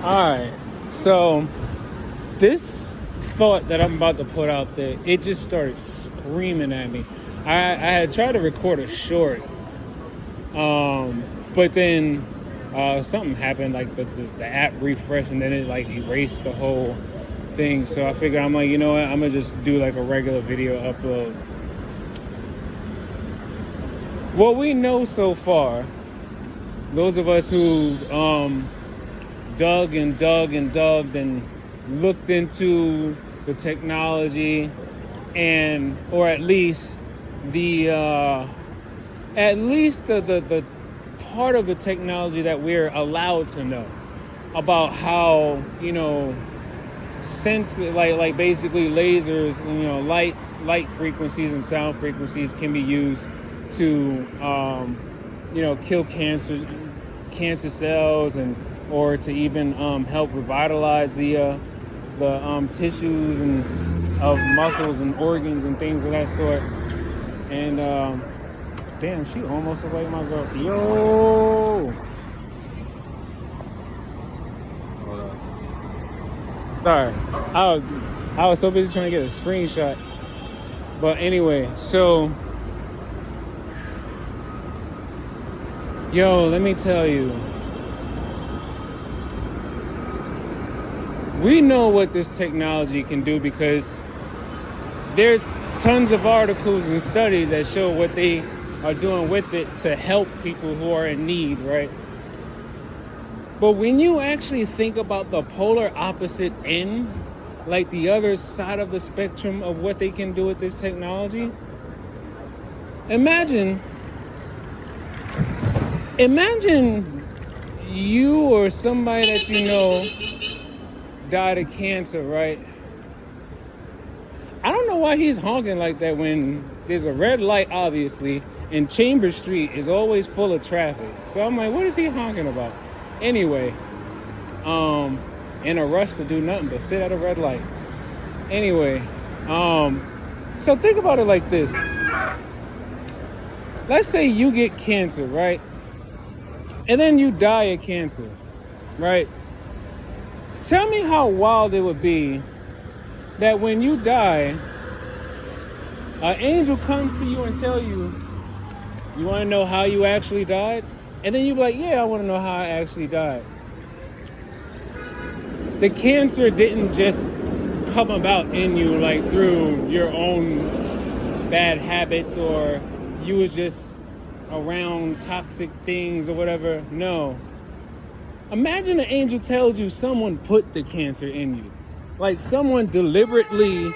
Alright, so this thought that I'm about to put out there, it just started screaming at me. I had tried to record a short, but then something happened, like the app refreshed and then it like erased the whole thing. So I figured, I'm like, you know what, I'm gonna just do like a regular video upload. What we know so far, those of us who dug and looked into the technology, and or at least the part of the technology that we're allowed to know about, how sense, like basically lasers, light frequencies and sound frequencies can be used to kill cancer cells, and or to even help revitalize the tissues and of muscles and organs and things of that sort. And damn, she almost looked like my girl. Yo, hold on. Sorry, I was so busy trying to get a screenshot. But anyway, so yo, let me tell you. We know what this technology can do because there's tons of articles and studies that show what they are doing with it to help people who are in need, right? But when you actually think about the polar opposite end, like the other side of the spectrum of what they can do with this technology, imagine you or somebody that you know died of cancer, right? I don't know why he's honking like that when there's a red light, obviously, and Chambers Street is always full of traffic. So I'm like, what is he honking about? Anyway, in a rush to do nothing but sit at a red light. Anyway, so think about it like this. Let's say you get cancer, right? And then you die of cancer, right? Tell me how wild it would be that when you die, an angel comes to you and tell you, you want to know how you actually died? And then you be like, yeah, I want to know how I actually died. The cancer didn't just come about in you like through your own bad habits, or you was just around toxic things or whatever. No. Imagine an angel tells you someone put the cancer in you. Like someone deliberately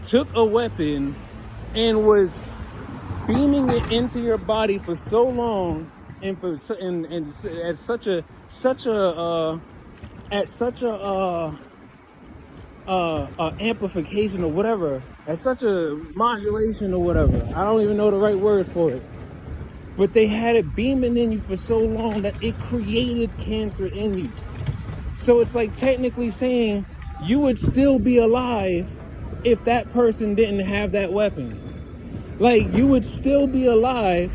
took a weapon and was beaming it into your body for so long, and at such a amplification or whatever, at such a modulation or whatever. I don't even know the right word for it. But they had it beaming in you for so long that it created cancer in you. So it's like technically saying you would still be alive if that person didn't have that weapon. Like, you would still be alive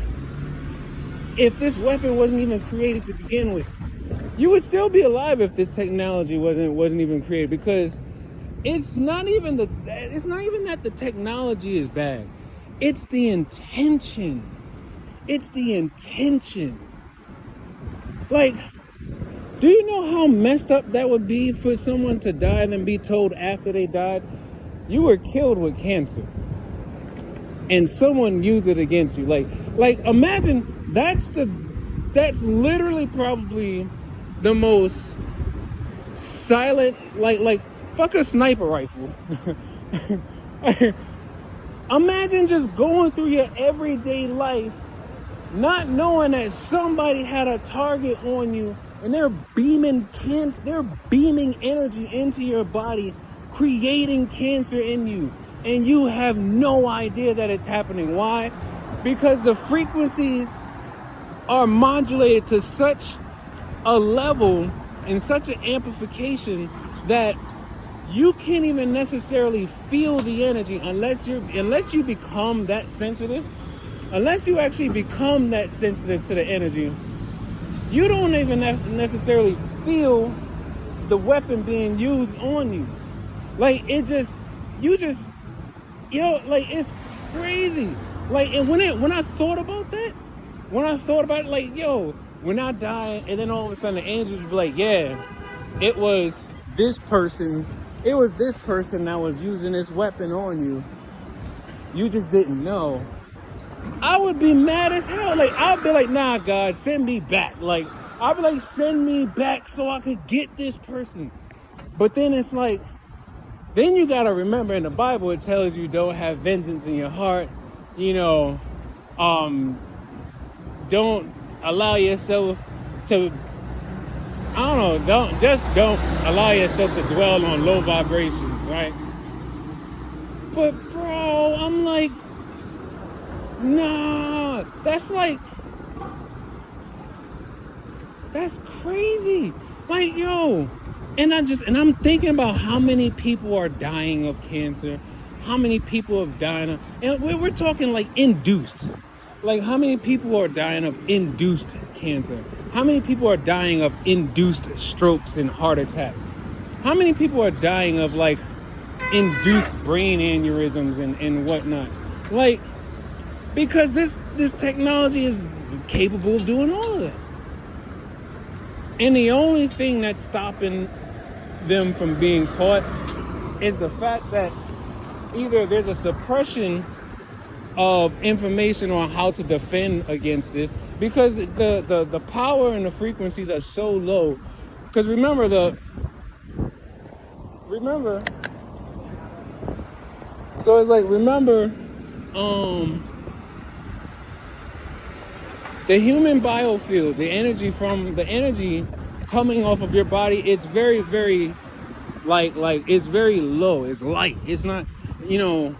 if this weapon wasn't even created to begin with. You would still be alive if this technology wasn't even created, because it's not even that the technology is bad. It's the intention. It's the intention. Like, do you know how messed up that would be for someone to die and then be told after they died, you were killed with cancer, and someone used it against you? Like imagine that's literally probably the most silent, like fuck a sniper rifle. Imagine just going through your everyday life not knowing that somebody had a target on you, and they're beaming energy into your body, creating cancer in you, and you have no idea that it's happening. Why? Because the frequencies are modulated to such a level and such an amplification that you can't even necessarily feel the energy unless you become that sensitive. Unless you actually become that sensitive to the energy, you don't even necessarily feel the weapon being used on you. Like, it just, you just, yo, like, it's crazy. Like, and when I thought about that, like, yo, when I die, and then all of a sudden the angels would be like, yeah, it was this person that was using this weapon on you. You just didn't know. I would be mad as hell. Like, I'd be like, nah, God, send me back. Like, I'd be like, send me back so I could get this person. But then it's like, then you got to remember, in the Bible, it tells you don't have vengeance in your heart. You know, don't allow yourself to, I don't know, don't allow yourself to dwell on low vibrations, right? But bro, I'm like, nah, that's crazy. Like, yo, and I'm thinking about how many people are dying of cancer, how many people have died of, and we're talking like induced. Like, how many people are dying of induced cancer? How many people are dying of induced strokes and heart attacks? How many people are dying of like induced brain aneurysms and whatnot? Like, because this technology is capable of doing all of that. And the only thing that's stopping them from being caught is the fact that either there's a suppression of information on how to defend against this, because the power and the frequencies are so low. Because remember, so it's like, remember, the human biofield, the energy coming off of your body is very, very, like it's very low. It's light. It's not, you know,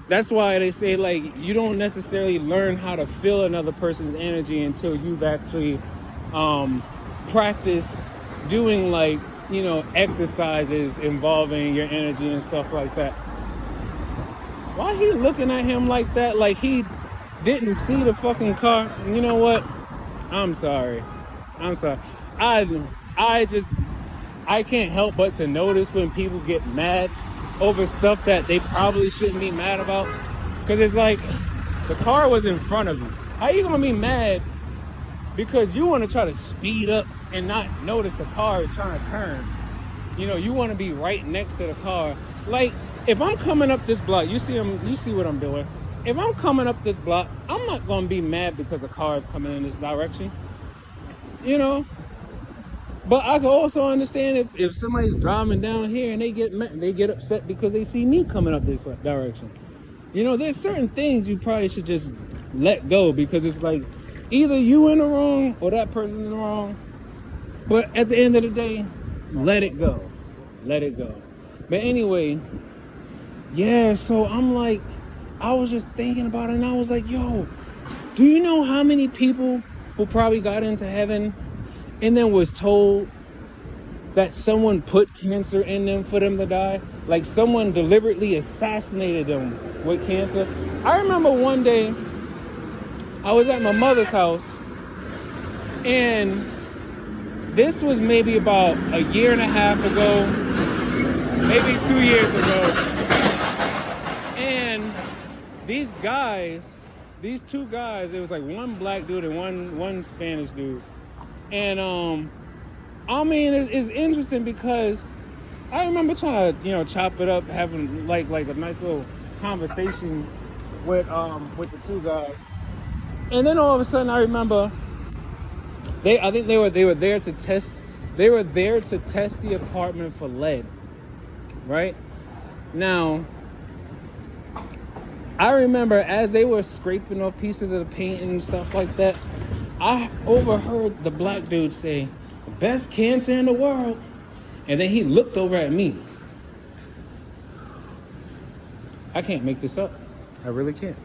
that's why they say, like, you don't necessarily learn how to feel another person's energy until you've actually practiced doing, like, you know, exercises involving your energy and stuff like that. Why he looking at him like that? Like he didn't see the fucking car? You know what? I'm sorry. I can't help but to notice when people get mad over stuff that they probably shouldn't be mad about. Because it's like, the car was in front of you. How are you going to be mad because you want to try to speed up and not notice the car is trying to turn? You know, you want to be right next to the car. Like, if I'm coming up this block, you see what I'm doing. If I'm coming up this block, I'm not going to be mad because a car is coming in this direction. You know? But I can also understand if somebody's driving down here and they get upset because they see me coming up this direction. You know, there's certain things you probably should just let go, because it's like, either you in the wrong or that person in the wrong. But at the end of the day, let it go. Let it go. But anyway, yeah, so I'm like, I was just thinking about it, and I was like, yo, do you know how many people who probably got into heaven and then was told that someone put cancer in them for them to die? Like, someone deliberately assassinated them with cancer. I remember one day I was at my mother's house, and this was maybe about a year and a half ago, maybe 2 years ago. And these two guys, it was like one black dude and one Spanish dude. And I mean, it's interesting because I remember trying to, you know, chop it up, having like a nice little conversation with the two guys. And then all of a sudden I remember I think they were there to test the apartment for lead. Right? Now, I remember as they were scraping off pieces of the paint and stuff like that, I overheard the black dude say, "Best cancer in the world." And then he looked over at me. I can't make this up. I really can't.